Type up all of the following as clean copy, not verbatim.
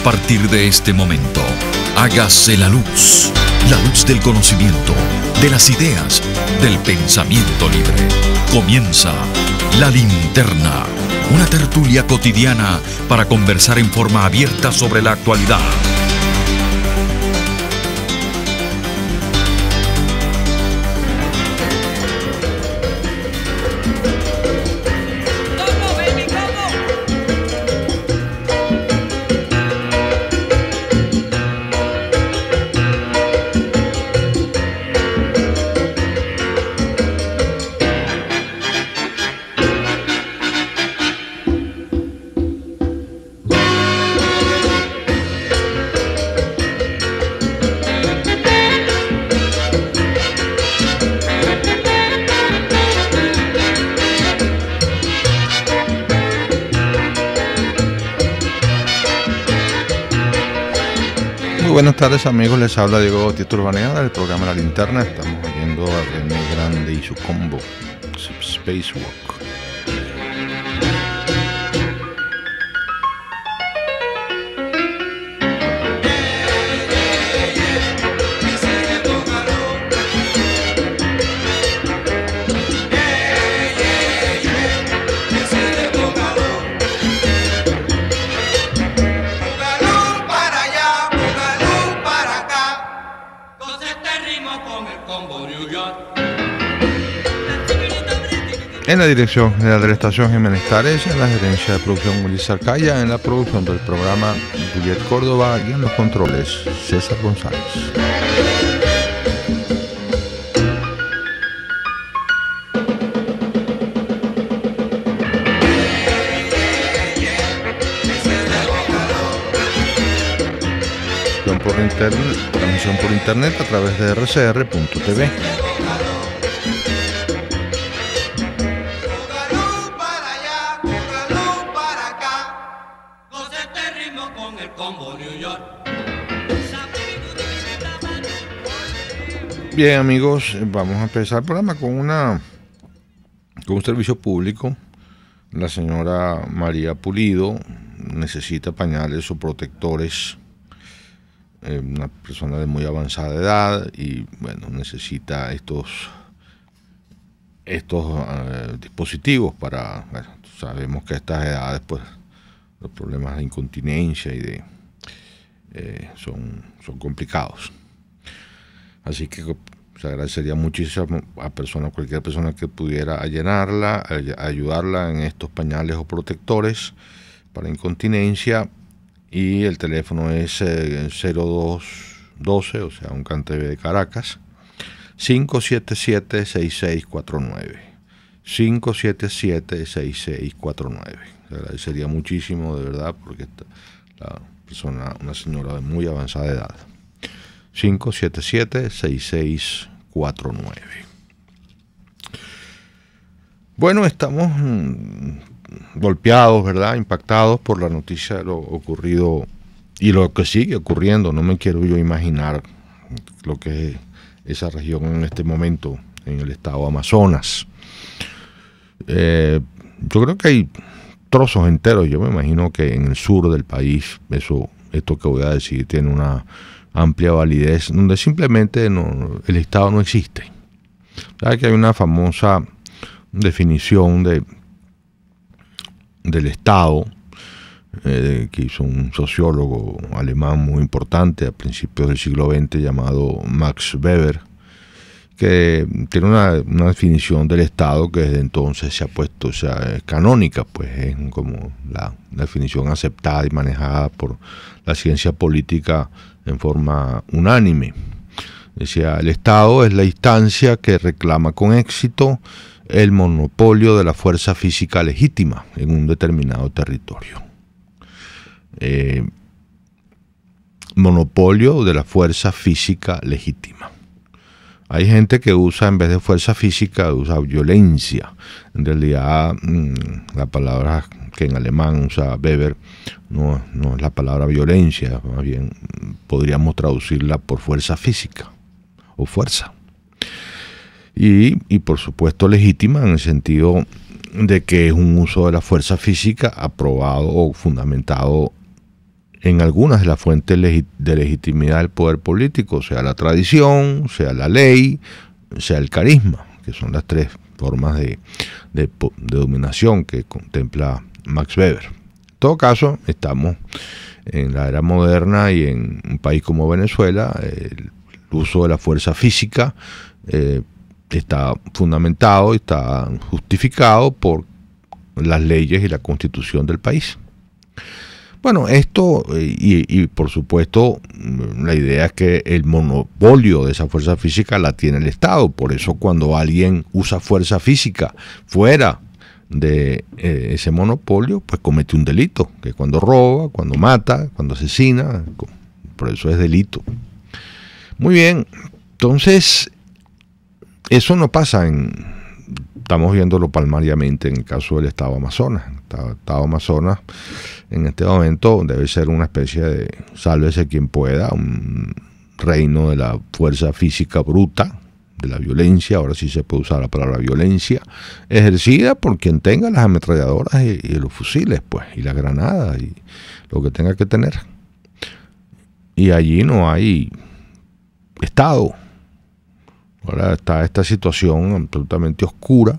partir de este momento, hágase la luz del conocimiento, de las ideas, del pensamiento libre. Comienza La Linterna, una tertulia cotidiana para conversar en forma abierta sobre la actualidad. Buenas tardes amigos, les habla Diego Tito Urbanea del programa La Linterna. Estamos oyendo a René Grande y su combo Spacewalk. En la dirección general de la estación Jiménez Tares, en la gerencia de producción Willis Arcaya, en la producción del programa Juliet Córdoba y en los controles César González. Transmisión por internet a través de rcr.tv. Bien amigos, vamos a empezar el programa con un servicio público. La señora María Pulido necesita pañales o protectores, una persona de muy avanzada edad, y bueno, necesita estos dispositivos para, bueno, sabemos que a estas edades pues los problemas de incontinencia y son complicados. Así que se agradecería muchísimo a cualquier persona que pudiera ayudarla en estos pañales o protectores para incontinencia. Y el teléfono es 0212, o sea, un CanTV de Caracas, 577-6649. 577-6649. Se agradecería muchísimo, de verdad, porque la persona, una señora de muy avanzada edad. 577-6649. Bueno, estamos golpeados, ¿verdad? Impactados por la noticia de lo ocurrido y lo que sigue ocurriendo. No me quiero yo imaginar lo que es esa región en este momento, en el estado de Amazonas. Yo creo que hay trozos enteros. Yo me imagino que en el sur del país, esto que voy a decir tiene una amplia validez, donde simplemente el Estado no existe. ¿Sabe que hay una famosa definición del Estado que hizo un sociólogo alemán muy importante a principios del siglo XX llamado Max Weber, que tiene una definición del Estado que desde entonces se ha puesto, o sea, es canónica, pues es como la definición aceptada y manejada por la ciencia política en forma unánime. Decía, el Estado es la instancia que reclama con éxito el monopolio de la fuerza física legítima en un determinado territorio. Monopolio de la fuerza física legítima. Hay gente que usa, en vez de fuerza física, usa violencia. En realidad, la palabra que en alemán usa Weber no es la palabra violencia, más bien podríamos traducirla por fuerza física o fuerza. Y por supuesto legítima en el sentido de que es un uso de la fuerza física aprobado o fundamentado en algunas de las fuentes de legitimidad del poder político, sea la tradición, sea la ley, sea el carisma, que son las tres formas de dominación que contempla Max Weber. En todo caso, estamos en la era moderna y en un país como Venezuela, el uso de la fuerza física está fundamentado y está justificado por las leyes y la constitución del país. Bueno, esto y por supuesto la idea es que el monopolio de esa fuerza física la tiene el Estado. Por eso cuando alguien usa fuerza física fuera de ese monopolio, pues comete un delito, que es cuando roba, cuando mata, cuando asesina, por eso es delito. Muy bien, entonces eso no pasa estamos viéndolo palmariamente en el caso del Estado Amazonas. El Estado Amazonas en este momento debe ser una especie de sálvese quien pueda, un reino de la fuerza física bruta, de la violencia, ahora sí se puede usar la palabra violencia, ejercida por quien tenga las ametralladoras y los fusiles, pues, y las granadas y lo que tenga que tener. Y allí no hay Estado. Ahora está esta situación absolutamente oscura,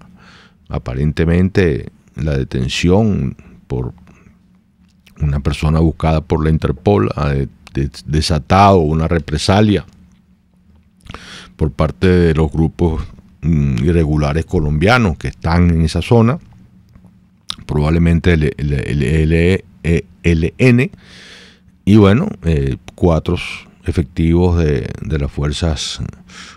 aparentemente la detención por una persona buscada por la Interpol ha desatado una represalia por parte de los grupos irregulares colombianos que están en esa zona, probablemente el ELN, y bueno, 4 efectivos de las fuerzas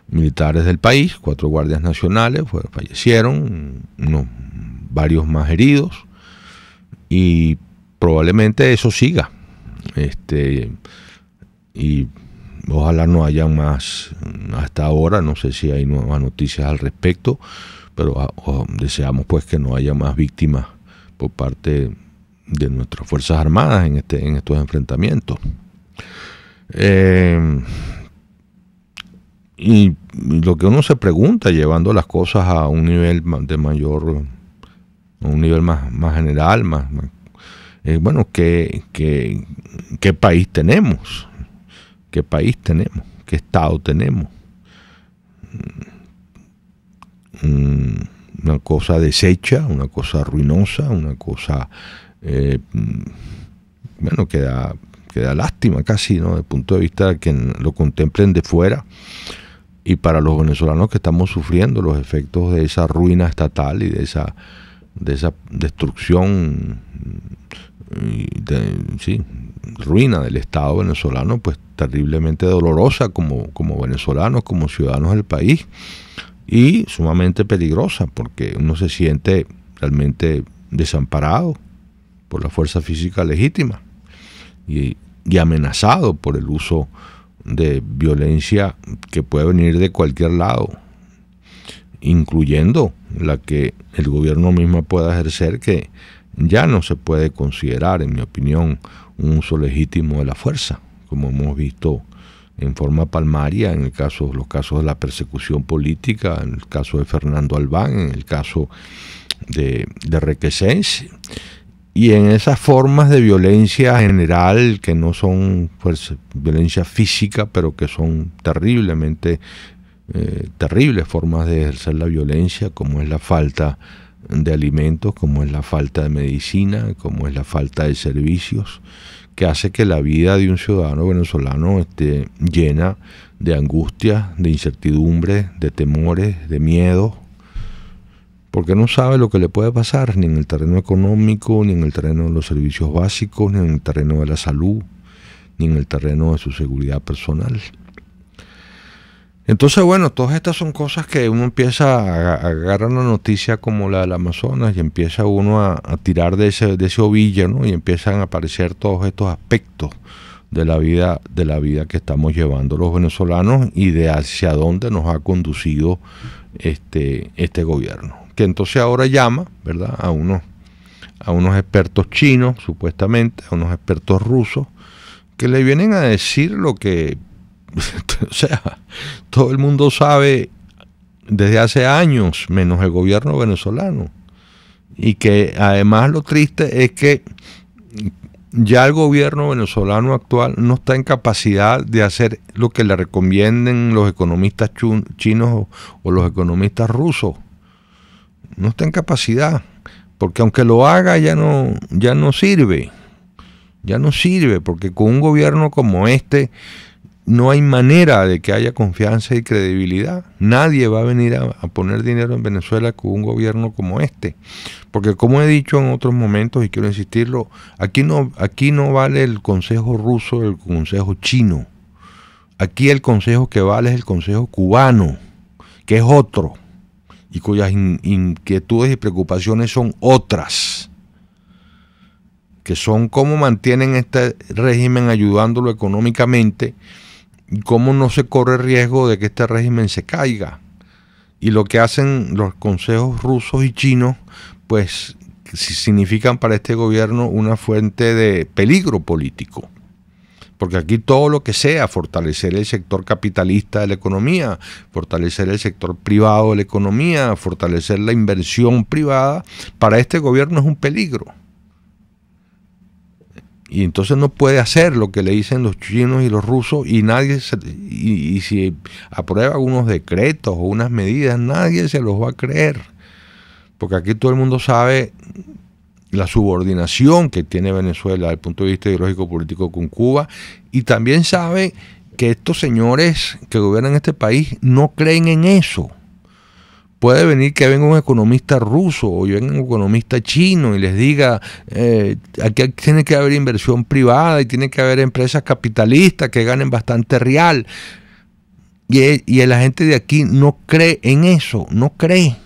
militares del país, 4 guardias nacionales fallecieron, varios más heridos, y probablemente eso siga, y ojalá no haya más hasta ahora. No sé si hay nuevas noticias al respecto, pero deseamos pues que no haya más víctimas por parte de nuestras Fuerzas Armadas en estos enfrentamientos. Y lo que uno se pregunta, llevando las cosas a un nivel más general, bueno, ¿qué país tenemos? ¿Qué país tenemos? ¿Qué Estado tenemos? Una cosa deshecha, una cosa ruinosa, una cosa, bueno, que da lástima casi, ¿no? Desde el punto de vista de que lo contemplen de fuera, y para los venezolanos que estamos sufriendo los efectos de esa ruina estatal y de esa destrucción, ruina del Estado venezolano, pues terriblemente dolorosa como venezolanos, como ciudadanos del país, y sumamente peligrosa porque uno se siente realmente desamparado por la fuerza física legítima y amenazado por el uso de violencia que puede venir de cualquier lado, incluyendo la que el gobierno mismo pueda ejercer, que ya no se puede considerar, en mi opinión, un uso legítimo de la fuerza, como hemos visto en forma palmaria en los casos de la persecución política, en el caso de Fernando Albán, en el caso de Requesens, y en esas formas de violencia general que no son violencia física, pero que son terribles formas de ejercer la violencia, como es la falta de alimentos, como es la falta de medicina, como es la falta de servicios, que hace que la vida de un ciudadano venezolano esté llena de angustias, de incertidumbre, de temores, de miedo, porque no sabe lo que le puede pasar, ni en el terreno económico, ni en el terreno de los servicios básicos, ni en el terreno de la salud, ni en el terreno de su seguridad personal. Entonces, bueno, todas estas son cosas que uno empieza a agarrar una noticia como la del Amazonas y empieza uno a tirar de ese ovillo, ¿no? Y empiezan a aparecer todos estos aspectos de la vida que estamos llevando los venezolanos y de hacia dónde nos ha conducido este gobierno, que entonces ahora llama, ¿verdad?, a unos expertos chinos, supuestamente, a unos expertos rusos, que le vienen a decir lo que, o sea, todo el mundo sabe desde hace años, menos el gobierno venezolano. Y que además lo triste es que ya el gobierno venezolano actual no está en capacidad de hacer lo que le recomienden los economistas chinos o los economistas rusos. No está en capacidad, porque aunque lo haga ya no sirve. Ya no sirve, porque con un gobierno como este no hay manera de que haya confianza y credibilidad. Nadie va a venir a poner dinero en Venezuela con un gobierno como este. Porque como he dicho en otros momentos, y quiero insistirlo, aquí no vale el consejo ruso, el consejo chino. Aquí el consejo que vale es el consejo cubano, que es otro, y cuyas inquietudes y preocupaciones son otras, que son cómo mantienen este régimen ayudándolo económicamente y cómo no se corre riesgo de que este régimen se caiga. Y lo que hacen los consejos rusos y chinos, pues significan para este gobierno una fuente de peligro político. Porque aquí todo lo que sea fortalecer el sector capitalista de la economía, fortalecer el sector privado de la economía, fortalecer la inversión privada, para este gobierno es un peligro. Y entonces no puede hacer lo que le dicen los chinos y los rusos, y y si aprueba unos decretos o unas medidas, nadie se los va a creer. Porque aquí todo el mundo sabe la subordinación que tiene Venezuela desde el punto de vista ideológico político con Cuba, y también sabe que estos señores que gobiernan este país no creen en eso. Puede venir que venga un economista ruso o venga un economista chino y les diga aquí tiene que haber inversión privada y tiene que haber empresas capitalistas que ganen bastante real. Y la gente de aquí no cree en eso, no cree.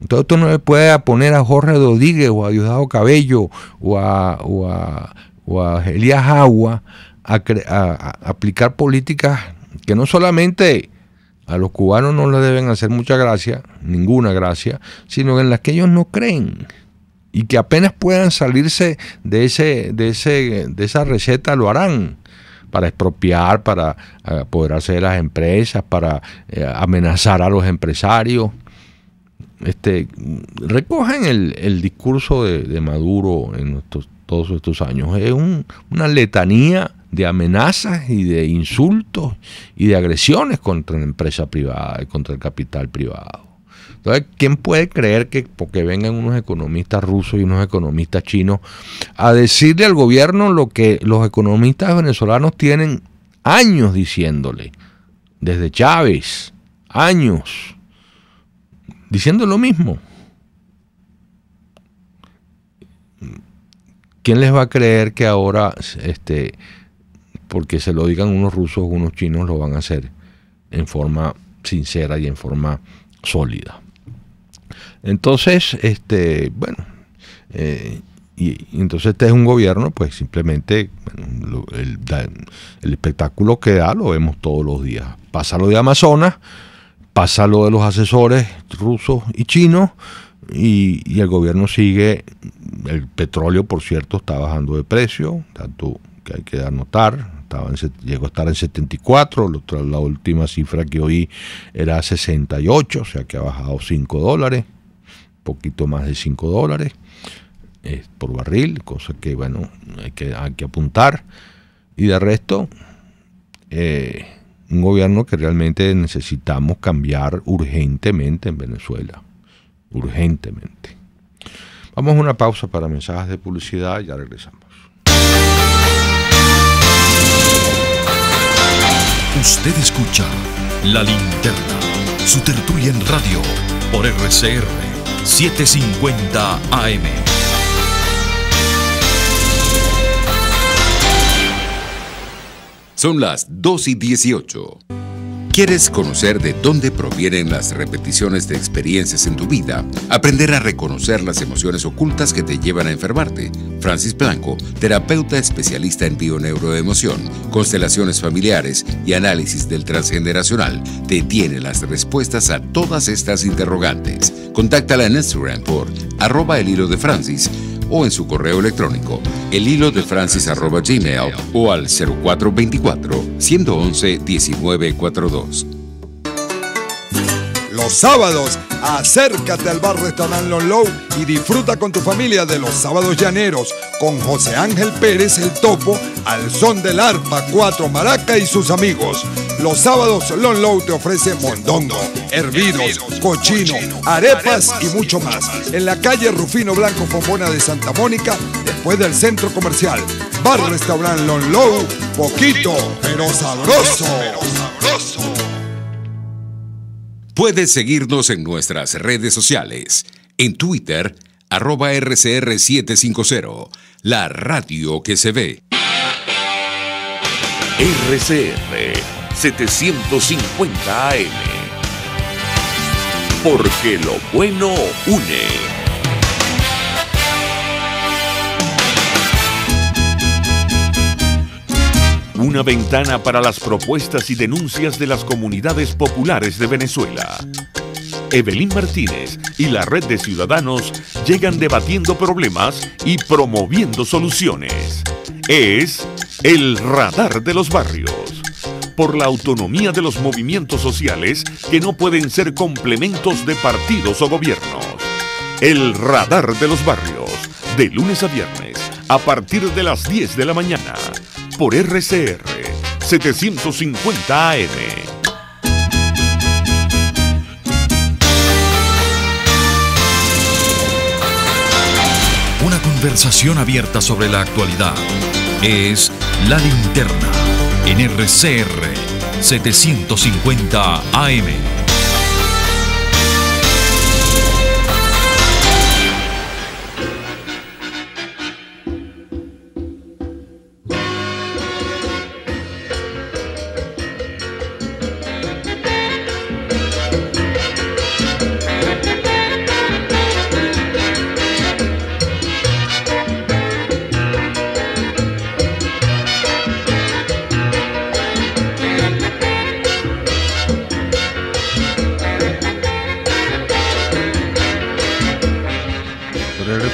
Entonces tú no le puedes poner a Jorge Rodríguez o a Diosdado Cabello o a Elías Agua a aplicar políticas que no solamente a los cubanos no les deben hacer mucha gracia, ninguna gracia, sino en las que ellos no creen. Y que apenas puedan salirse de esa receta lo harán. Para expropiar, para apoderarse de las empresas, para amenazar a los empresarios. Recogen el discurso de Maduro en todos estos años. Es una letanía de amenazas y de insultos y de agresiones contra la empresa privada y contra el capital privado. Entonces, ¿quién puede creer que porque vengan unos economistas rusos y unos economistas chinos a decirle al gobierno lo que los economistas venezolanos tienen años diciéndole, desde Chávez, años, diciendo lo mismo? ¿Quién les va a creer que ahora, porque se lo digan unos rusos o unos chinos, lo van a hacer en forma sincera y en forma sólida? Entonces, entonces este es un gobierno, pues simplemente el espectáculo que da lo vemos todos los días. Pasa lo de Amazonas, pasa lo de los asesores rusos y chinos, y el gobierno sigue. El petróleo, por cierto, está bajando de precio, tanto que hay que anotar. Llegó a estar en 74, la última cifra que oí era 68, o sea que ha bajado $5, poquito más de $5 por barril, cosa que bueno, hay que apuntar. Y de resto, un gobierno que realmente necesitamos cambiar urgentemente en Venezuela, urgentemente. Vamos a una pausa para mensajes de publicidad y ya regresamos. Usted escucha La Linterna, su tertulia en radio por RCR 750 AM. Son las 2:18. ¿Quieres conocer de dónde provienen las repeticiones de experiencias en tu vida? Aprender a reconocer las emociones ocultas que te llevan a enfermarte. Francis Blanco, terapeuta especialista en bioneuroemoción, constelaciones familiares y análisis del transgeneracional, te tiene las respuestas a todas estas interrogantes. Contáctala en Instagram por @elhilodefrancis o en su correo electrónico elhilodefrancis@gmail o al 0424-111-1942. Los sábados, acércate al bar Restaurant Lon Low y disfruta con tu familia de los sábados llaneros con José Ángel Pérez el Topo al son del arpa, cuatro maraca y sus amigos. Los sábados Lon Low te ofrece mondongo, hervidos, cochino, arepas y mucho más. En la calle Rufino Blanco Fombona de Santa Mónica, después del centro comercial. Bar Restaurant Lon Low, poquito pero sabroso. Puedes seguirnos en nuestras redes sociales. En Twitter, @RCR750, la radio que se ve. RCR 750 AM. Porque lo bueno une. Una ventana para las propuestas y denuncias de las comunidades populares de Venezuela. Evelyn Martínez y la Red de Ciudadanos llegan debatiendo problemas y promoviendo soluciones. Es el Radar de los Barrios. Por la autonomía de los movimientos sociales que no pueden ser complementos de partidos o gobiernos. El Radar de los Barrios. De lunes a viernes, a partir de las 10 de la mañana. Por RCR 750 AM. Una conversación abierta sobre la actualidad. Es La Linterna en RCR 750 AM.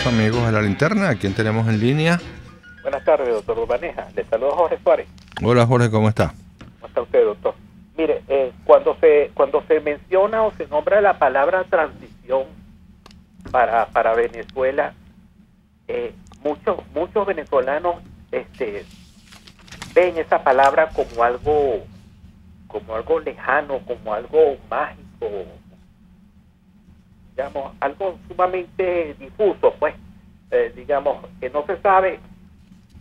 Amigos de La Linterna, ¿a quién tenemos en línea? Buenas tardes, doctor Urbaneja. Le saludo a Jorge Suárez. Hola Jorge, ¿cómo está? ¿Cómo está usted, doctor? Mire, cuando se menciona o se nombra la palabra transición para Venezuela, muchos venezolanos ven esa palabra como algo lejano, como algo mágico, digamos, algo sumamente difuso, pues, digamos, que no se sabe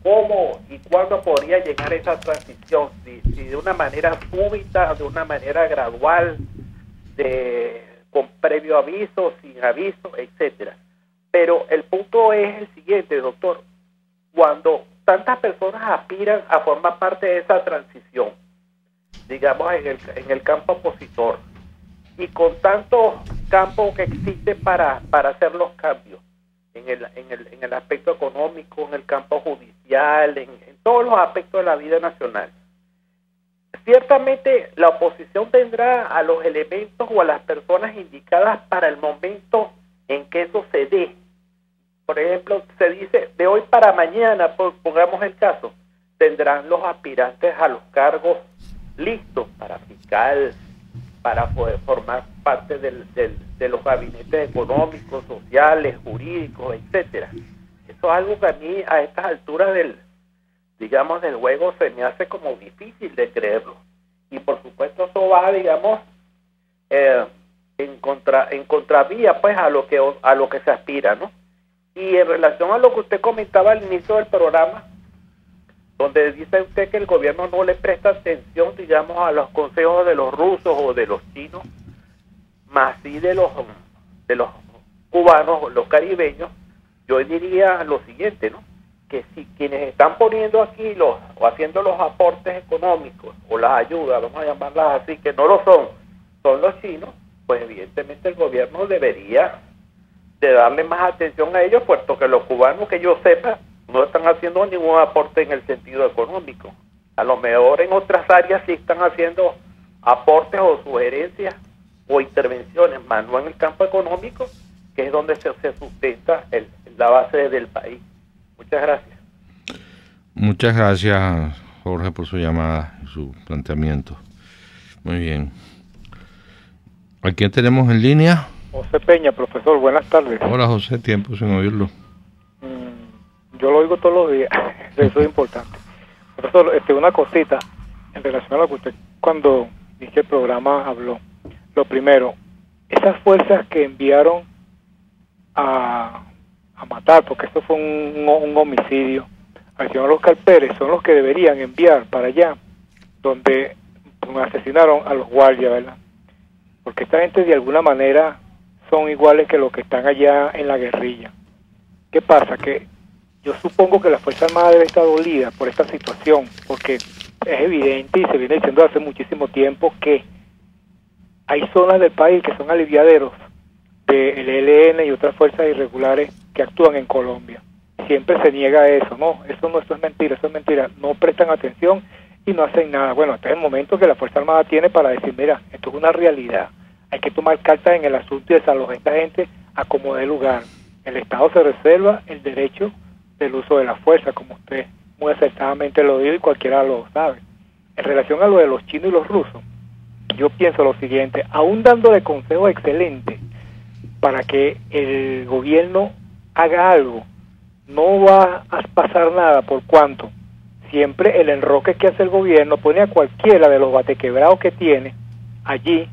cómo y cuándo podría llegar esa transición, si de una manera súbita, de una manera gradual, con previo aviso, sin aviso, etcétera. Pero el punto es el siguiente, doctor: cuando tantas personas aspiran a formar parte de esa transición, digamos, en el campo opositor, y con tanto campo que existe para hacer los cambios en el aspecto económico, en el campo judicial, en todos los aspectos de la vida nacional, ciertamente la oposición tendrá a los elementos o a las personas indicadas para el momento en que eso se dé. Por ejemplo, se dice de hoy para mañana, pongamos el caso, tendrán los aspirantes a los cargos listos para fiscal, para poder formar parte de los gabinetes económicos, sociales, jurídicos, etcétera. Eso es algo que a mí, a estas alturas del juego, se me hace como difícil de creerlo. Y por supuesto eso va, digamos, en contravía, pues, a lo que se aspira, ¿no? Y en relación a lo que usted comentaba al inicio del programa, donde dice usted que el gobierno no le presta atención, digamos, a los consejos de los rusos o de los chinos, más sí de los cubanos o los caribeños, yo diría lo siguiente, ¿no? Que si quienes están poniendo aquí o haciendo los aportes económicos o las ayudas, vamos a llamarlas así, que no lo son los chinos, pues evidentemente el gobierno debería de darle más atención a ellos, puesto que los cubanos, que yo sepa, no están haciendo ningún aporte en el sentido económico. A lo mejor en otras áreas sí están haciendo aportes o sugerencias o intervenciones, más no en el campo económico, que es donde se sustenta la base del país. Muchas gracias. Muchas gracias, Jorge, por su llamada y su planteamiento. Muy bien. ¿A quién tenemos en línea? José Peña, profesor, buenas tardes. Hola José, tiempo sin oírlo. Yo lo oigo todos los días, eso es importante. Profesor, una cosita en relación a lo que usted cuando inició el programa habló. Lo primero, esas fuerzas que enviaron a matar, porque esto fue un homicidio, al señor Oscar Pérez, son los que deberían enviar para allá, donde asesinaron a los guardias, ¿verdad? Porque esta gente de alguna manera son iguales que los que están allá en la guerrilla. ¿Qué pasa? Que yo supongo que la Fuerza Armada debe estar dolida por esta situación, porque es evidente y se viene diciendo hace muchísimo tiempo que hay zonas del país que son aliviaderos del ELN y otras fuerzas irregulares que actúan en Colombia. Siempre se niega eso, no, eso es mentira, no prestan atención y no hacen nada. Bueno, este es el momento que la Fuerza Armada tiene para decir, mira, esto es una realidad, hay que tomar cartas en el asunto y desalojar a esta gente a como dé lugar. El Estado se reserva el derecho del uso de la fuerza, como usted muy acertadamente lo dijo y cualquiera lo sabe. En relación a lo de los chinos y los rusos, yo pienso lo siguiente, aún dándole consejos excelentes para que el gobierno haga algo, no va a pasar nada, por cuanto siempre el enroque que hace el gobierno pone a cualquiera de los batequebrados que tiene allí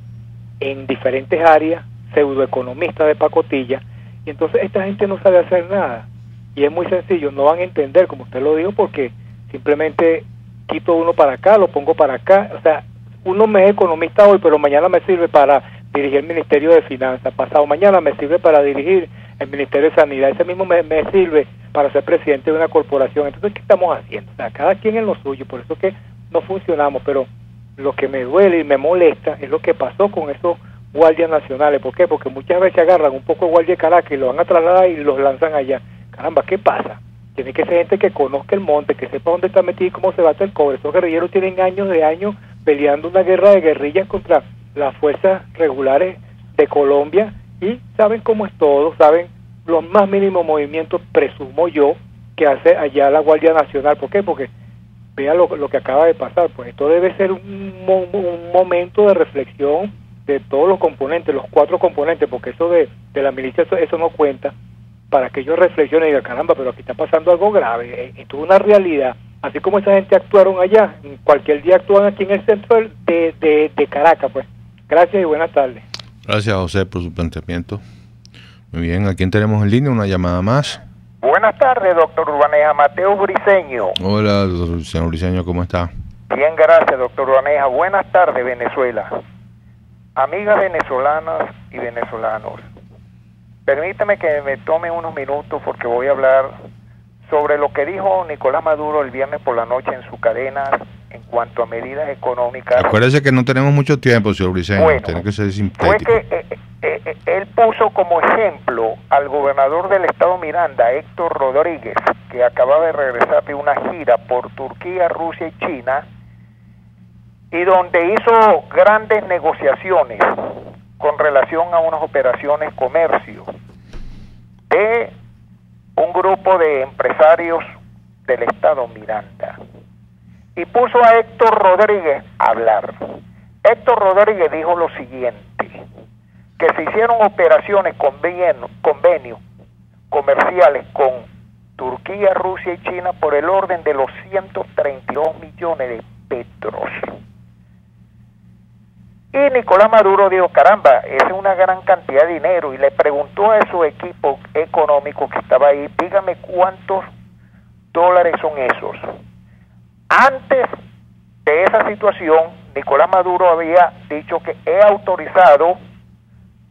en diferentes áreas, pseudoeconomistas de pacotilla, y entonces esta gente no sabe hacer nada. Y es muy sencillo, no van a entender, como usted lo dijo, porque simplemente quito uno para acá, lo pongo para acá. O sea, uno me es economista hoy, pero mañana me sirve para dirigir el Ministerio de Finanzas, pasado mañana me sirve para dirigir el Ministerio de Sanidad, ese mismo me sirve para ser presidente de una corporación. Entonces, ¿qué estamos haciendo? O sea, cada quien en lo suyo, por eso que no funcionamos, pero lo que me duele y me molesta es lo que pasó con esos guardias nacionales. ¿Por qué? Porque muchas veces agarran un poco de guardia de Caracas y lo van a trasladar y los lanzan allá. Caramba, ¿qué pasa? Tiene que ser gente que conozca el monte, que sepa dónde está metido y cómo se bate el cobre. Esos guerrilleros tienen años de años peleando una guerra de guerrillas contra las fuerzas regulares de Colombia y saben cómo es todo, saben los más mínimos movimientos, presumo yo, que hace allá la Guardia Nacional. ¿Por qué? Porque vea lo que acaba de pasar. Pues esto debe ser un momento de reflexión de todos los componentes, los 4 componentes, porque eso de la milicia, eso no cuenta, para que ellos reflexionen y digan, caramba, pero aquí está pasando algo grave, esto es una realidad. Así como esa gente actuaron allá, cualquier día actúan aquí en el centro de Caracas, pues. Gracias y buenas tardes. Gracias, José, por su planteamiento. Muy bien, ¿a quién tenemos en línea? Una llamada más. Buenas tardes, doctor Urbaneja. Mateo Briceño. Hola, señor Briceño, ¿cómo está? Bien, gracias, doctor Urbaneja. Buenas tardes, Venezuela. Amigas venezolanas y venezolanos, permítame que me tome unos minutos porque voy a hablar sobre lo que dijo Nicolás Maduro el viernes por la noche en su cadena en cuanto a medidas económicas. Acuérdese que no tenemos mucho tiempo, señor Briceño, bueno, tiene que ser sintético. Fue que él puso como ejemplo al gobernador del estado Miranda, Héctor Rodríguez, que acababa de regresar de una gira por Turquía, Rusia y China, y donde hizo grandes negociaciones con relación a unas operaciones comercio de un grupo de empresarios del estado Miranda, y puso a Héctor Rodríguez a hablar. Héctor Rodríguez dijo lo siguiente, que se hicieron operaciones, convenios comerciales con Turquía, Rusia y China por el orden de los 132 millones de petros. Y Nicolás Maduro dijo, caramba, esa es una gran cantidad de dinero, y le preguntó a su equipo económico que estaba ahí, dígame cuántos dólares son esos. Antes de esa situación, Nicolás Maduro había dicho que he autorizado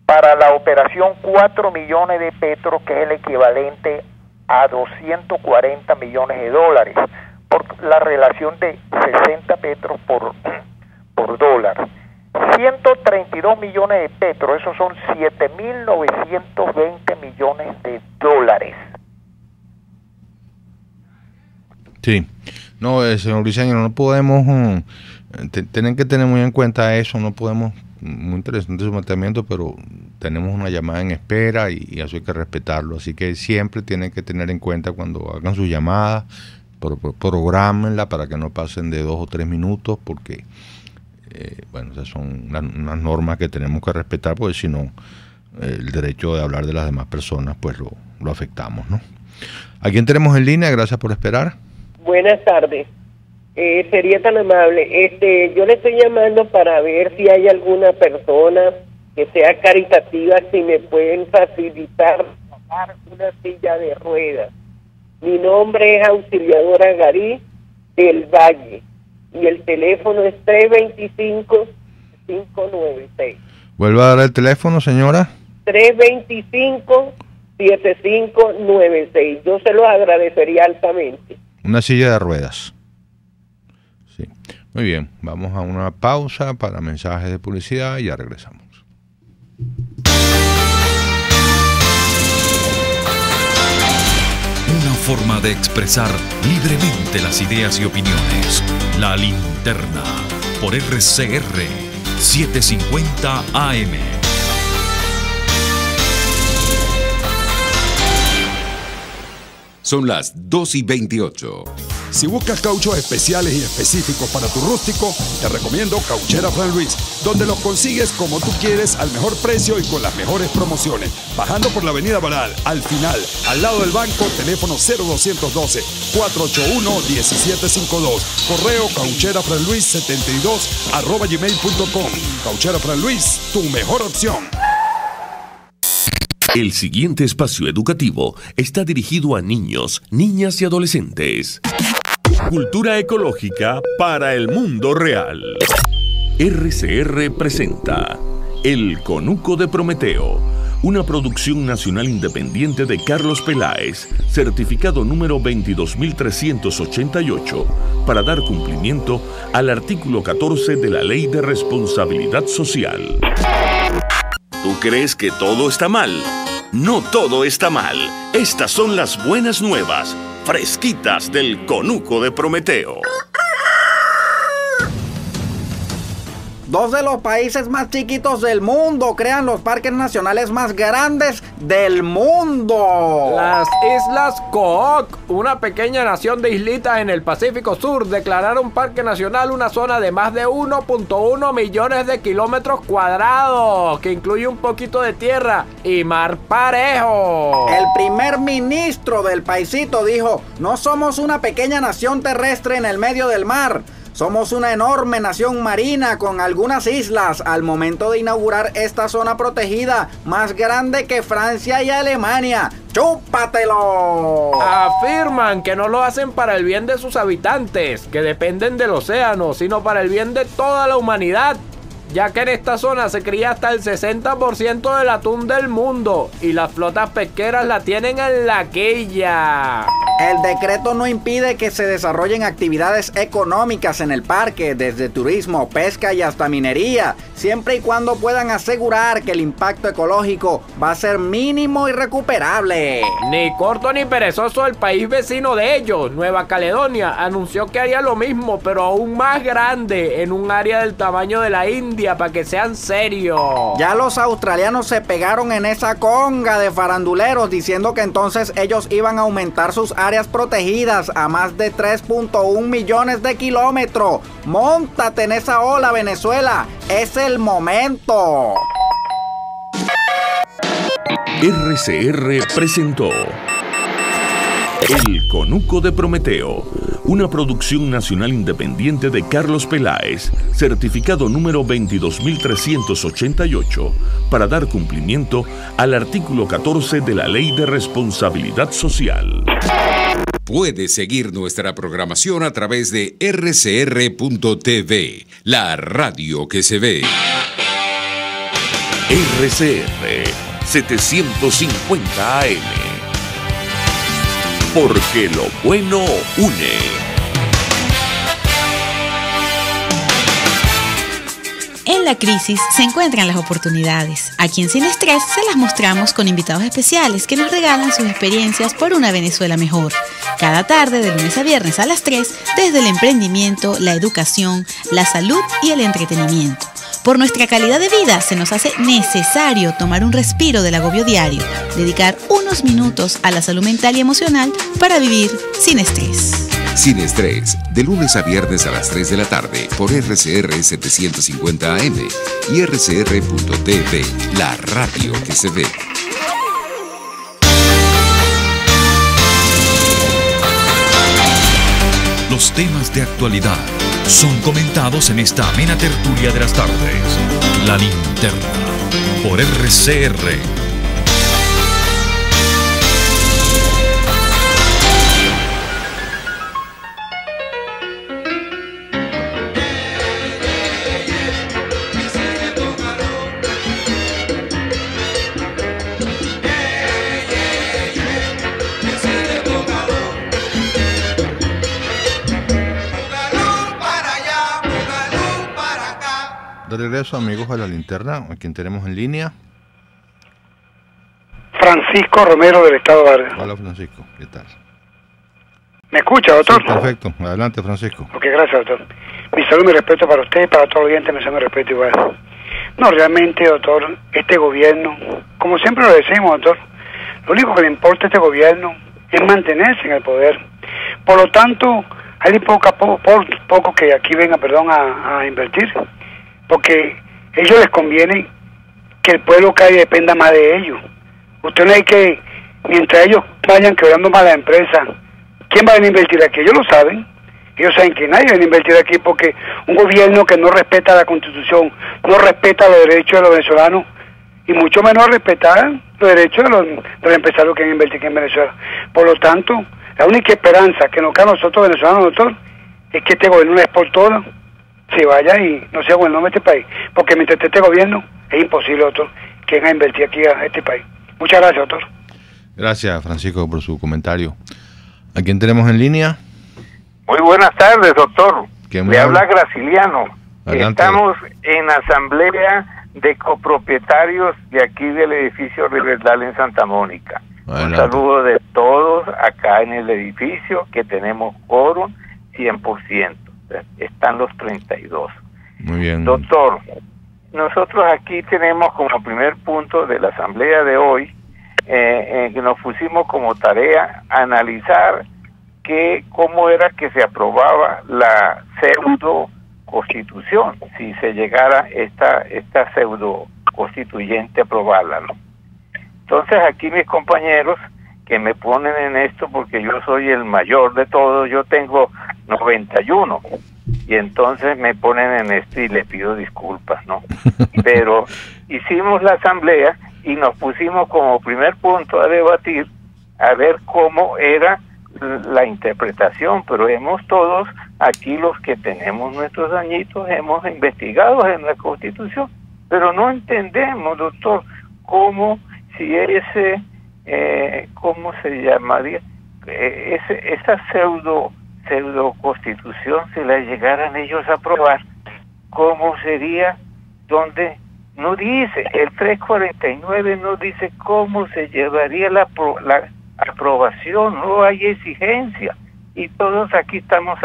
para la operación 4 millones de petros, que es el equivalente a 240 millones de dólares, por la relación de 60 petros por dólar. 132 millones de petros, esos son 7.920 millones de dólares. Sí, no, señor Briceño, no podemos, tienen que tener muy en cuenta eso, no podemos, muy interesante su planteamiento, pero tenemos una llamada en espera y eso hay que respetarlo, así que siempre tienen que tener en cuenta cuando hagan su llamada, programenla para que no pasen de 2 o 3 minutos, porque Bueno, esas son unas normas que tenemos que respetar, porque si no, el derecho de hablar de las demás personas, pues lo afectamos, ¿no? ¿A quién tenemos en línea? Gracias por esperar. Buenas tardes. Sería tan amable. Yo le estoy llamando para ver si hay alguna persona que sea caritativa, si me pueden facilitar una silla de ruedas. Mi nombre es Auxiliadora Garí del Valle y el teléfono es 325-596. ¿Vuelva a dar el teléfono, señora? 325-7596. Yo se los agradecería altamente. Una silla de ruedas. Sí. Muy bien, vamos a una pausa para mensajes de publicidad y ya regresamos. Una forma de expresar libremente las ideas y opiniones. La Linterna, por RCR 750 AM. Son las 2:28. Si buscas cauchos especiales y específicos para tu rústico, te recomiendo Cauchera Fran Luis, donde los consigues como tú quieres, al mejor precio y con las mejores promociones. Bajando por la avenida Baral, al final, al lado del banco, teléfono 0212-481-1752. Correo caucherafranluis72@gmail.com. Cauchera Fran Luis, tu mejor opción. El siguiente espacio educativo está dirigido a niños, niñas y adolescentes. Cultura ecológica para el mundo real. RCR presenta El Conuco de Prometeo, una producción nacional independiente de Carlos Peláez, certificado número 22.388, para dar cumplimiento al artículo 14 de la Ley de Responsabilidad Social. ¿Tú crees que todo está mal? No todo está mal. Estas son las buenas nuevas, fresquitas del Conuco de Prometeo. Dos de los países más chiquitos del mundo crean los parques nacionales más grandes del mundo. Las Islas Cook, una pequeña nación de islitas en el Pacífico Sur, declararon parque nacional una zona de más de 1.1 millones de kilómetros cuadrados, que incluye un poquito de tierra y mar parejo. El primer ministro del paisito dijo: no somos una pequeña nación terrestre en el medio del mar. Somos una enorme nación marina con algunas islas, al momento de inaugurar esta zona protegida, más grande que Francia y Alemania. ¡Chúpatelo! Afirman que no lo hacen para el bien de sus habitantes, que dependen del océano, sino para el bien de toda la humanidad, ya que en esta zona se cría hasta el 60% del atún del mundo y las flotas pesqueras la tienen en la quilla. El decreto no impide que se desarrollen actividades económicas en el parque, desde turismo, pesca y hasta minería, siempre y cuando puedan asegurar que el impacto ecológico va a ser mínimo y recuperable. Ni corto ni perezoso el país vecino de ellos, Nueva Caledonia, anunció que haría lo mismo, pero aún más grande, en un área del tamaño de la India, para que sean serios. Ya los australianos se pegaron en esa conga de faranduleros, diciendo que entonces ellos iban a aumentar sus áreas protegidas a más de 3.1 millones de kilómetros. ¡Móntate en esa ola, Venezuela! ¡Es el momento! RCR presentó El Conuco de Prometeo, una producción nacional independiente de Carlos Peláez, certificado número 22.388, para dar cumplimiento al artículo 14 de la Ley de Responsabilidad Social. Puedes seguir nuestra programación a través de rcr.tv, la radio que se ve. RCR 750 AM. Porque lo bueno une. En la crisis se encuentran las oportunidades. Aquí en Sin Estrés se las mostramos con invitados especiales que nos regalan sus experiencias por una Venezuela mejor. Cada tarde, de lunes a viernes a las 3, desde el emprendimiento, la educación, la salud y el entretenimiento. Por nuestra calidad de vida se nos hace necesario tomar un respiro del agobio diario, dedicar unos minutos a la salud mental y emocional para vivir sin estrés. Sin estrés, de lunes a viernes a las 3 de la tarde por RCR 750 AM y rcr.tv, la radio que se ve. Los temas de actualidad son comentados en esta amena tertulia de las tardes. La Linterna, por RCR. De regreso, amigos, a La Linterna, a quien tenemos en línea. Francisco Romero, del Estado Vargas. Hola, Francisco, ¿qué tal? ¿Me escucha, doctor? Sí, perfecto, adelante, Francisco. Ok, gracias, doctor. Mi salud y mi respeto para usted y para todos los oyentes, mi salud y mi respeto igual. No, realmente, doctor, este gobierno, como siempre lo decimos, doctor, lo único que le importa a este gobierno es mantenerse en el poder. Por lo tanto, hay poco que aquí venga, a invertir, porque a ellos les conviene que el pueblo caiga y dependa más de ellos. Usted no hay que, mientras ellos vayan quebrando más la empresa, ¿quién va a invertir aquí? Ellos lo saben. Ellos saben que nadie va a invertir aquí porque un gobierno que no respeta la Constitución, no respeta los derechos de los venezolanos y mucho menos respetar los derechos de los empresarios que han invertido aquí en Venezuela. Por lo tanto, la única esperanza que nos queda a nosotros venezolanos, doctor, es que este gobierno una vez por todas se vaya y no sea bueno este país. Porque mientras esté este gobierno, es imposible, doctor, que venga a invertir aquí a este país. Muchas gracias, doctor. Gracias, Francisco, por su comentario. ¿A quién tenemos en línea? Muy buenas tardes, doctor. Le habla Graciliano. Adelante. Estamos en asamblea de copropietarios de aquí del edificio Riverdale en Santa Mónica. Adelante. Un saludo de todos acá en el edificio, que tenemos quórum 100%. Están los 32. Muy bien. Doctor, nosotros aquí tenemos como primer punto de la asamblea de hoy, que nos pusimos como tarea analizar cómo era que se aprobaba la pseudo constitución, si se llegara esta pseudo constituyente a aprobarla, ¿no? Entonces aquí mis compañeros que me ponen en esto, porque yo soy el mayor de todos, yo tengo 91, y entonces me ponen en esto y le pido disculpas, ¿no? Pero hicimos la asamblea y nos pusimos como primer punto a debatir, a ver cómo era la interpretación, pero hemos todos aquí, los que tenemos nuestros añitos, hemos investigado en la Constitución, pero no entendemos, doctor, cómo, si ese, ¿cómo se llamaría? Esa pseudo constitución, si la llegaran ellos a aprobar, ¿cómo sería? Donde no dice, el 349 no dice cómo se llevaría la aprobación, no hay exigencia, y todos aquí estamos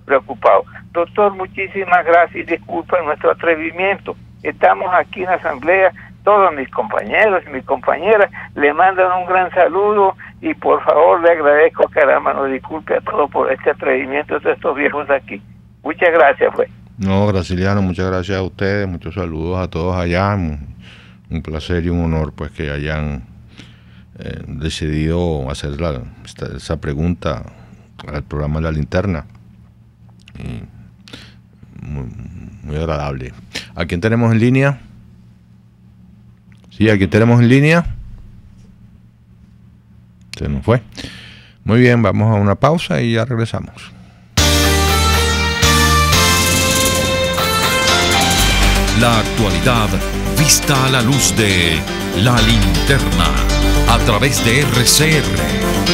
preocupados. Doctor, muchísimas gracias y disculpa nuestro atrevimiento. Estamos aquí en la asamblea, todos mis compañeros y mis compañeras le mandan un gran saludo, y por favor le agradezco, caramba, nos disculpe a todos por este atrevimiento de estos viejos aquí. Muchas gracias, pues. No, Graciliano, muchas gracias a ustedes, muchos saludos a todos allá, un placer y un honor pues que hayan decidido hacer esa pregunta al programa de La Linterna. Y muy agradable. ¿A quién tenemos en línea? Sí, ¿a quién tenemos en línea? Se nos fue. Muy bien, vamos a una pausa y ya regresamos. La actualidad vista a la luz de La Linterna a través de RCR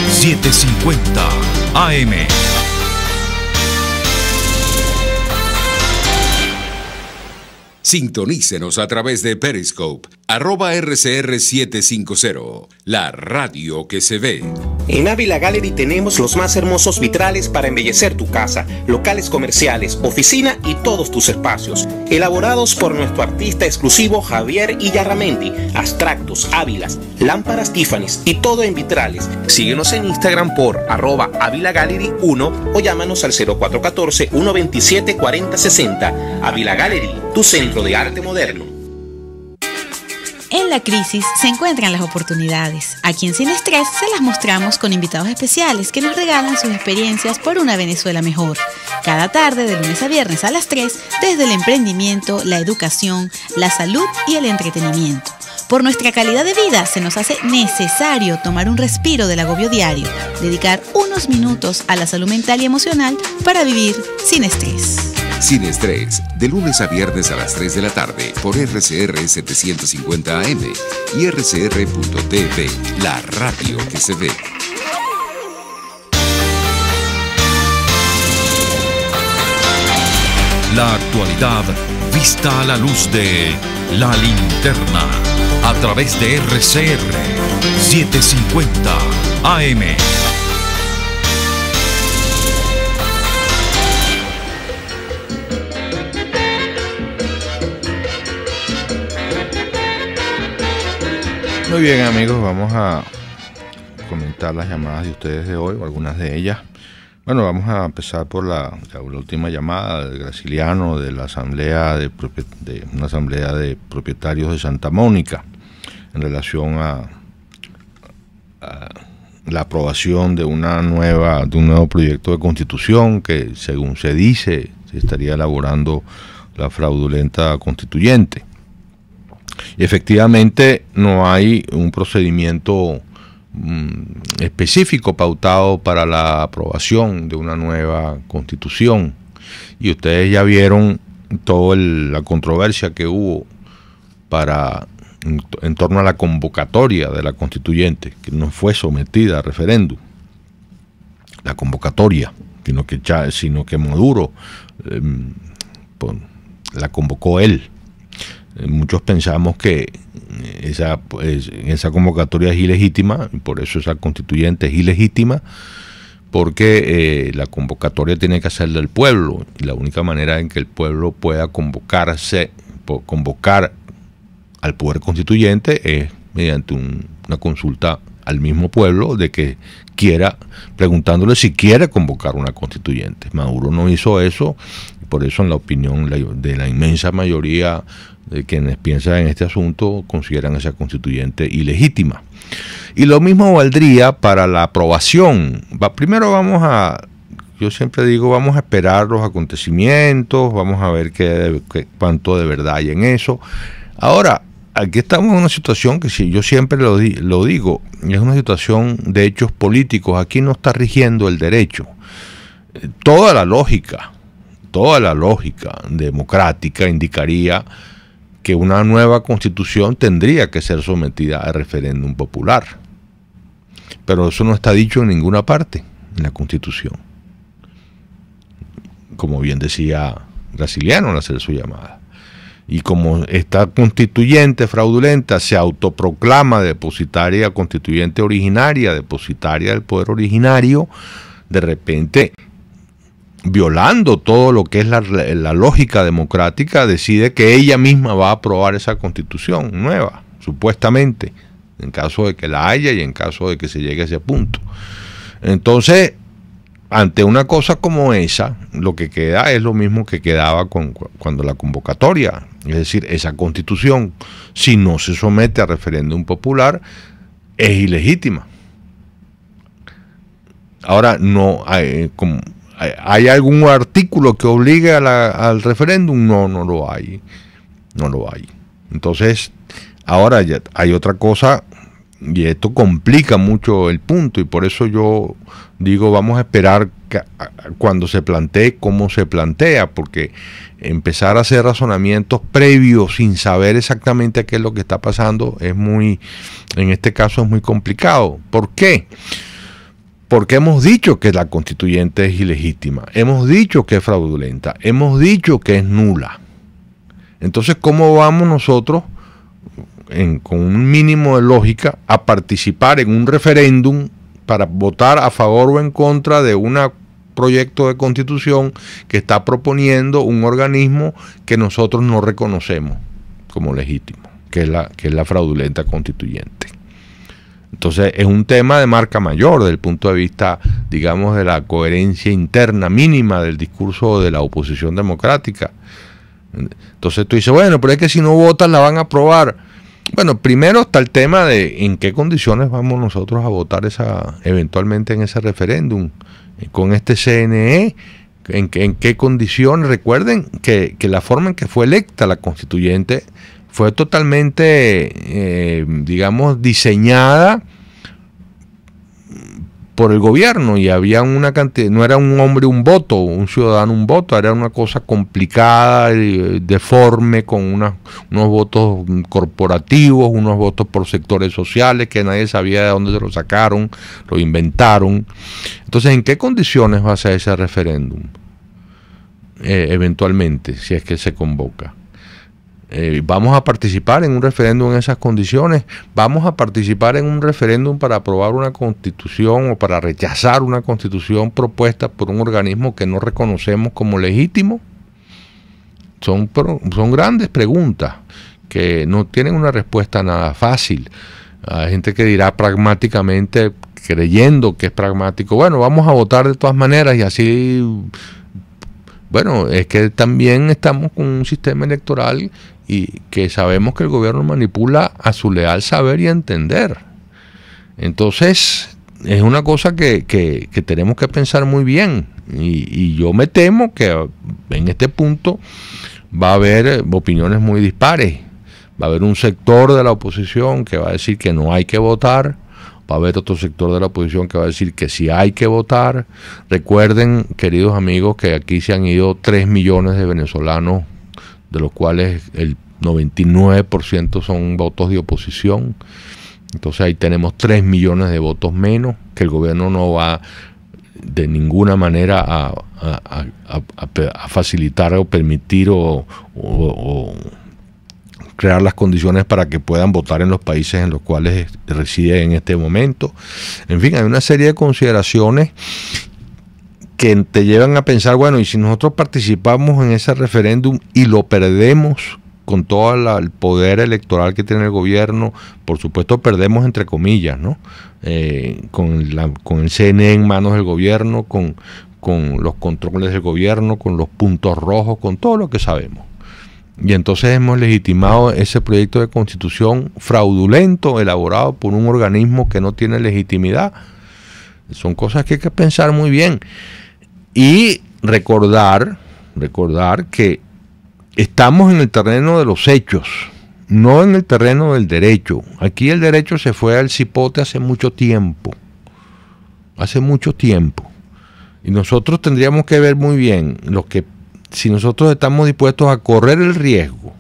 750 AM. Sintonícenos a través de Periscope @RCR750, la radio que se ve. En Ávila Gallery tenemos los más hermosos vitrales para embellecer tu casa, locales comerciales, oficina y todos tus espacios. Elaborados por nuestro artista exclusivo Javier Illarramendi. Abstractos, ávilas, lámparas Tiffany's y todo en vitrales. Síguenos en Instagram por @AvilaGallery1 o llámanos al 0414-127-4060. Ávila Gallery, tu centro de arte moderno. En la crisis se encuentran las oportunidades. Aquí en Sin Estrés se las mostramos con invitados especiales que nos regalan sus experiencias por una Venezuela mejor. Cada tarde, de lunes a viernes a las 3, desde el emprendimiento, la educación, la salud y el entretenimiento. Por nuestra calidad de vida se nos hace necesario tomar un respiro del agobio diario, dedicar unos minutos a la salud mental y emocional para vivir sin estrés. Sin Estrés, de lunes a viernes a las 3 de la tarde por RCR 750 AM y RCR.tv, la radio que se ve. La actualidad vista a la luz de La Linterna a través de RCR 750 AM. Muy bien, amigos, vamos a comentar las llamadas de ustedes de hoy, o algunas de ellas. Bueno, vamos a empezar por la última llamada de Graciliano de la asamblea de una asamblea de propietarios de Santa Mónica en relación a la aprobación de un nuevo proyecto de constitución que, según se dice, se estaría elaborando la fraudulenta constituyente. Y efectivamente no hay un procedimiento específico pautado para la aprobación de una nueva constitución, y ustedes ya vieron toda la controversia que hubo en torno a la convocatoria de la constituyente, que no fue sometida a referéndum, la convocatoria, sino que Maduro la convocó él. Muchos pensamos que esa convocatoria es ilegítima, y por eso esa constituyente es ilegítima, porque la convocatoria tiene que ser del pueblo, y la única manera en que el pueblo pueda convocar al poder constituyente es mediante una consulta al mismo pueblo preguntándole si quiere convocar una constituyente. Maduro no hizo eso, y por eso, en la opinión de la inmensa mayoría de quienes piensan en este asunto, consideran esa constituyente ilegítima. Y lo mismo valdría para la aprobación. Primero yo siempre digo, vamos a esperar los acontecimientos, vamos a ver cuánto de verdad hay en eso. Ahora, aquí estamos en una situación que, si yo siempre lo digo, es una situación de hechos políticos. Aquí no está rigiendo el derecho. Toda la lógica democrática indicaría que una nueva constitución tendría que ser sometida a referéndum popular. Pero eso no está dicho en ninguna parte en la Constitución. Como bien decía Graciliano al hacer su llamada. Y como esta constituyente fraudulenta se autoproclama depositaria constituyente originaria, depositaria del poder originario, de repente, violando todo lo que es la lógica democrática, decide que ella misma va a aprobar esa constitución nueva, supuestamente, en caso de que la haya y en caso de que se llegue a ese punto. Entonces, ante una cosa como esa, lo que queda es lo mismo que quedaba cuando la convocatoria, es decir, esa constitución, si no se somete a referéndum popular, es ilegítima. Ahora, no hay... ¿Hay algún artículo que obligue al referéndum? No lo hay. No lo hay. Entonces, ahora ya hay otra cosa, y esto complica mucho el punto, y por eso yo digo, vamos a esperar cuando se plantee cómo se plantea, porque empezar a hacer razonamientos previos sin saber exactamente qué es lo que está pasando en este caso es muy complicado. ¿Por qué? Porque hemos dicho que la constituyente es ilegítima, hemos dicho que es fraudulenta, hemos dicho que es nula. Entonces, ¿cómo vamos nosotros con un mínimo de lógica a participar en un referéndum para votar a favor o en contra de un proyecto de constitución que está proponiendo un organismo que nosotros no reconocemos como legítimo, que es la fraudulenta constituyente. Entonces es un tema de marca mayor desde el punto de vista, digamos, de la coherencia interna mínima del discurso de la oposición democrática. Entonces tú dices, bueno, pero es que si no votan la van a aprobar. Bueno, primero está el tema de en qué condiciones vamos nosotros a votar eventualmente en ese referéndum, con este CNE, en qué condiciones. Recuerden que la forma en que fue electa la constituyente fue totalmente, digamos, diseñada por el gobierno, y había una cantidad, no era un hombre un voto, un ciudadano un voto, era una cosa complicada, deforme, con unos votos corporativos, unos votos por sectores sociales que nadie sabía de dónde se lo sacaron, lo inventaron. Entonces, ¿en qué condiciones va a ser ese referéndum? Eventualmente, si es que se convoca. ¿Vamos a participar en un referéndum en esas condiciones? ¿Vamos a participar en un referéndum para aprobar una constitución o para rechazar una constitución propuesta por un organismo que no reconocemos como legítimo? Son grandes preguntas que no tienen una respuesta nada fácil. Hay gente que dirá pragmáticamente, creyendo que es pragmático, bueno, vamos a votar de todas maneras y así. Bueno, es que también estamos con un sistema electoral y que sabemos que el gobierno manipula a su leal saber y entender. Entonces, es una cosa que tenemos que pensar muy bien. Y yo me temo que en este punto va a haber opiniones muy dispares. Va a haber un sector de la oposición que va a decir que no hay que votar. Va a haber otro sector de la oposición que va a decir que sí hay que votar. Recuerden, queridos amigos, que aquí se han ido 3 millones de venezolanos, de los cuales el 99% son votos de oposición. Entonces ahí tenemos 3 millones de votos menos, que el gobierno no va de ninguna manera a facilitar o permitir o crear las condiciones para que puedan votar en los países en los cuales residen en este momento. En fin, hay una serie de consideraciones que te llevan a pensar, bueno, y si nosotros participamos en ese referéndum y lo perdemos con todo el poder electoral que tiene el gobierno, por supuesto perdemos entre comillas, ¿no? Con el CNE en manos del gobierno, con los controles del gobierno, con los puntos rojos, con todo lo que sabemos. Y entonces hemos legitimado ese proyecto de constitución fraudulento, elaborado por un organismo que no tiene legitimidad. Son cosas que hay que pensar muy bien. Y recordar que estamos en el terreno de los hechos, no en el terreno del derecho. Aquí el derecho se fue al cipote hace mucho tiempo. Y nosotros tendríamos que ver muy bien si nosotros estamos dispuestos a correr el riesgo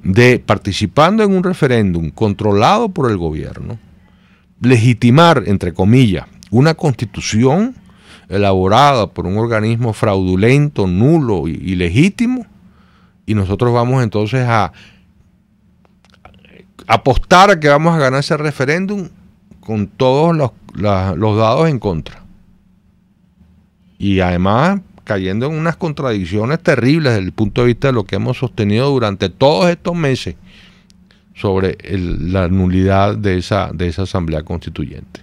de, participando en un referéndum controlado por el gobierno, legitimar, entre comillas, una constitución elaborada por un organismo fraudulento, nulo y ilegítimo, y nosotros vamos entonces a apostar a que vamos a ganar ese referéndum con todos los dados en contra. Y además cayendo en unas contradicciones terribles desde el punto de vista de lo que hemos sostenido durante todos estos meses sobre la nulidad de esa Asamblea Constituyente.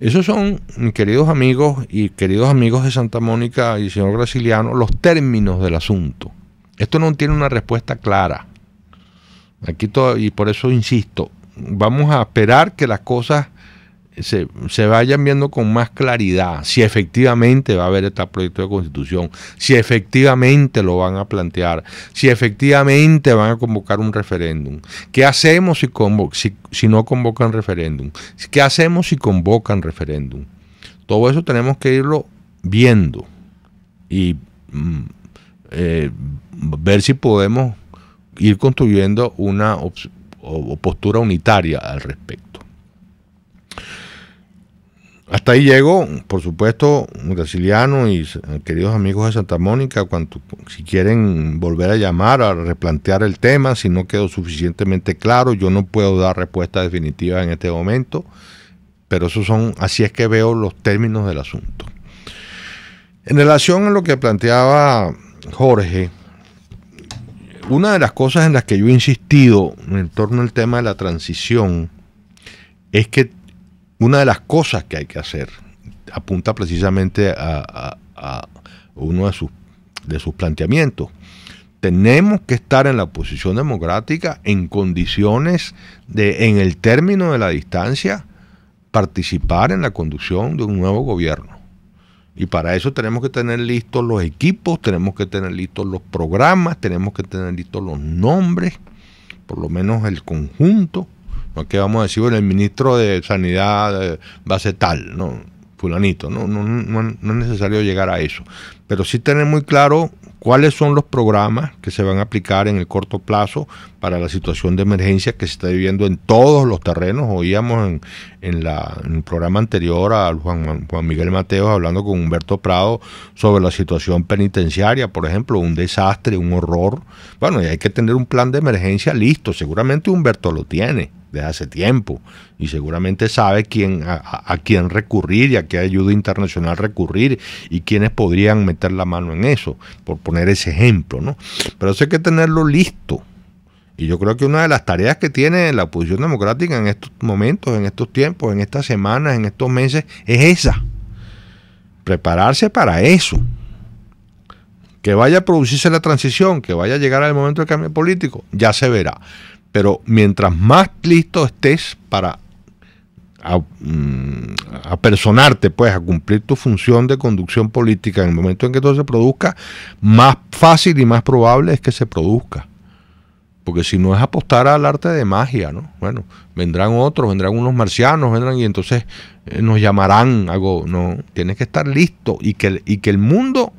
Esos son, queridos amigos y queridos amigos de Santa Mónica y señor Graciliano, los términos del asunto. Esto no tiene una respuesta clara. Aquí y por eso insisto, vamos a esperar que las cosas se vayan viendo con más claridad, si efectivamente va a haber este proyecto de constitución, si efectivamente lo van a plantear, si efectivamente van a convocar un referéndum. ¿Qué hacemos si no convocan referéndum? ¿Qué hacemos si convocan referéndum? Todo eso tenemos que irlo viendo y ver si podemos ir construyendo una postura unitaria al respecto. Hasta ahí llego. Por supuesto, Graciliano y queridos amigos de Santa Mónica, si quieren volver a llamar, a replantear el tema, si no quedó suficientemente claro, yo no puedo dar respuesta definitiva en este momento, pero así es que veo los términos del asunto. En relación a lo que planteaba Jorge, una de las cosas en las que yo he insistido en torno al tema de la transición es que una de las cosas que hay que hacer apunta precisamente a uno de sus planteamientos. Tenemos que estar en la oposición democrática en condiciones de, en el término de la distancia, participar en la conducción de un nuevo gobierno. Y para eso tenemos que tener listos los equipos, tenemos que tener listos los programas, tenemos que tener listos los nombres, por lo menos el conjunto. No es que vamos a decir, bueno, el ministro de Sanidad va a ser tal, no, fulanito, no es necesario llegar a eso. Pero sí tener muy claro cuáles son los programas que se van a aplicar en el corto plazo para la situación de emergencia que se está viviendo en todos los terrenos. Oíamos en el programa anterior a Juan Miguel Mateos hablando con Humberto Prado sobre la situación penitenciaria, por ejemplo, un desastre, un horror. Bueno, y hay que tener un plan de emergencia listo. Seguramente Humberto lo tiene desde hace tiempo y seguramente sabe a quién recurrir y a qué ayuda internacional recurrir y quiénes podrían meter la mano en eso, por poner ese ejemplo, ¿no? Pero eso hay que tenerlo listo. Y yo creo que una de las tareas que tiene la oposición democrática en estos momentos, en estos tiempos, en estas semanas, en estos meses, es esa. Prepararse para eso. Que vaya a producirse la transición, que vaya a llegar el momento del cambio político, ya se verá. Pero mientras más listo estés para apersonarte, pues, a cumplir tu función de conducción política en el momento en que todo se produzca, más fácil y más probable es que se produzca. Porque si no es apostar al arte de magia, ¿no? Bueno, vendrán otros, vendrán unos marcianos, y entonces nos llamarán algo. No, tienes que estar listo y que el mundo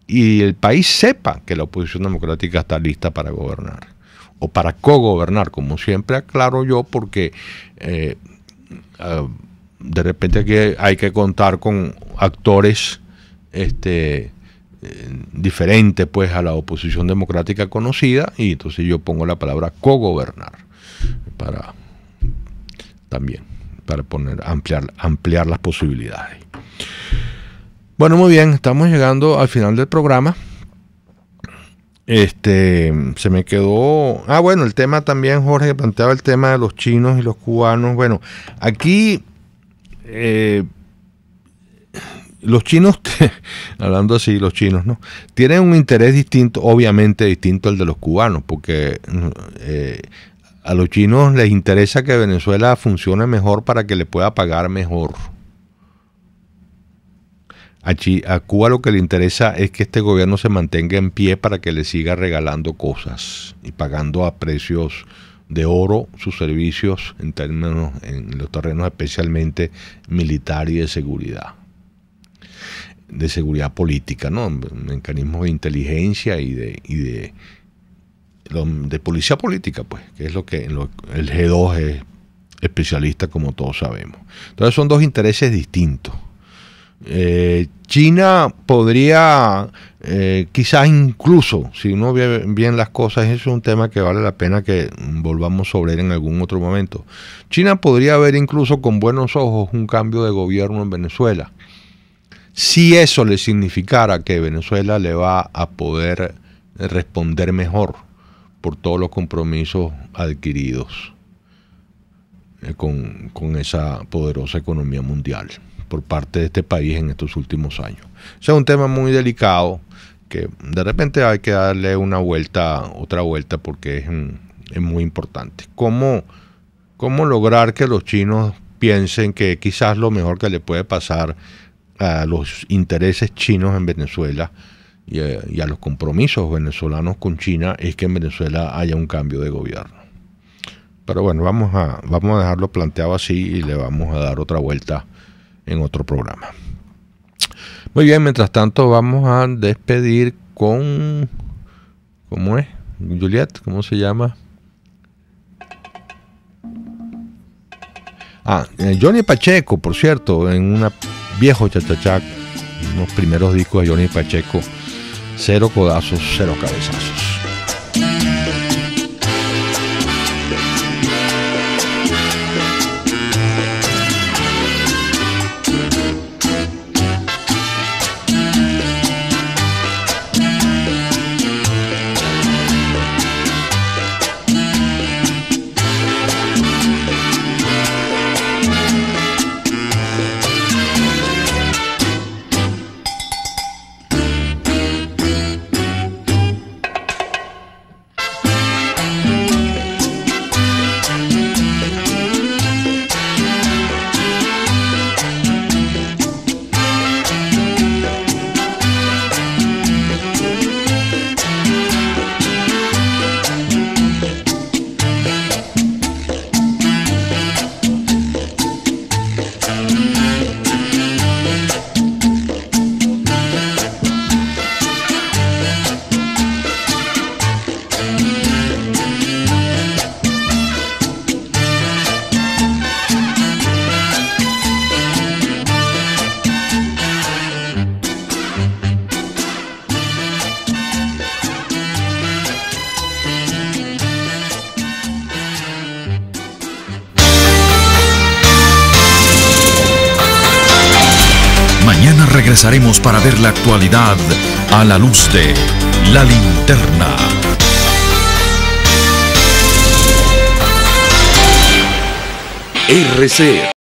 y el país sepa que la oposición democrática está lista para gobernar. O para cogobernar, como siempre aclaro yo, porque de repente aquí hay que contar con actores diferentes, pues, a la oposición democrática conocida, y entonces yo pongo la palabra cogobernar para ampliar las posibilidades. Bueno, muy bien, estamos llegando al final del programa. Se me quedó... bueno, el tema también, Jorge planteaba el tema de los chinos y los cubanos. Bueno, aquí los chinos, hablando así, los chinos, ¿no? Tienen un interés distinto, obviamente distinto al de los cubanos, porque a los chinos les interesa que Venezuela funcione mejor para que le pueda pagar mejor. A Cuba lo que le interesa es que este gobierno se mantenga en pie para que le siga regalando cosas y pagando a precios de oro sus servicios en los terrenos especialmente militar y de seguridad política, ¿no? Mecanismos de inteligencia y de policía política, pues, que es lo que el G2 es especialista, como todos sabemos. Entonces son dos intereses distintos. China podría, quizás incluso, si uno ve bien las cosas, eso es un tema que vale la pena que volvamos sobre él en algún otro momento. China podría ver incluso con buenos ojos un cambio de gobierno en Venezuela, si eso le significara que Venezuela le va a poder responder mejor por todos los compromisos adquiridos con esa poderosa economía mundial por parte de este país en estos últimos años. O sea, es un tema muy delicado que de repente hay que darle otra vuelta, porque es muy importante. ¿Cómo lograr que los chinos piensen que quizás lo mejor que le puede pasar a los intereses chinos en Venezuela y a los compromisos venezolanos con China es que en Venezuela haya un cambio de gobierno? Pero bueno, vamos a dejarlo planteado así y le vamos a dar otra vuelta en otro programa. Muy bien, mientras tanto vamos a despedir con... ¿Cómo es? Juliet, ¿cómo se llama? Johnny Pacheco, por cierto, en una viejo chachachá, unos primeros discos de Johnny Pacheco, 0 codazos, 0 cabezazos. Mañana regresaremos para ver la actualidad a la luz de La Linterna. RCR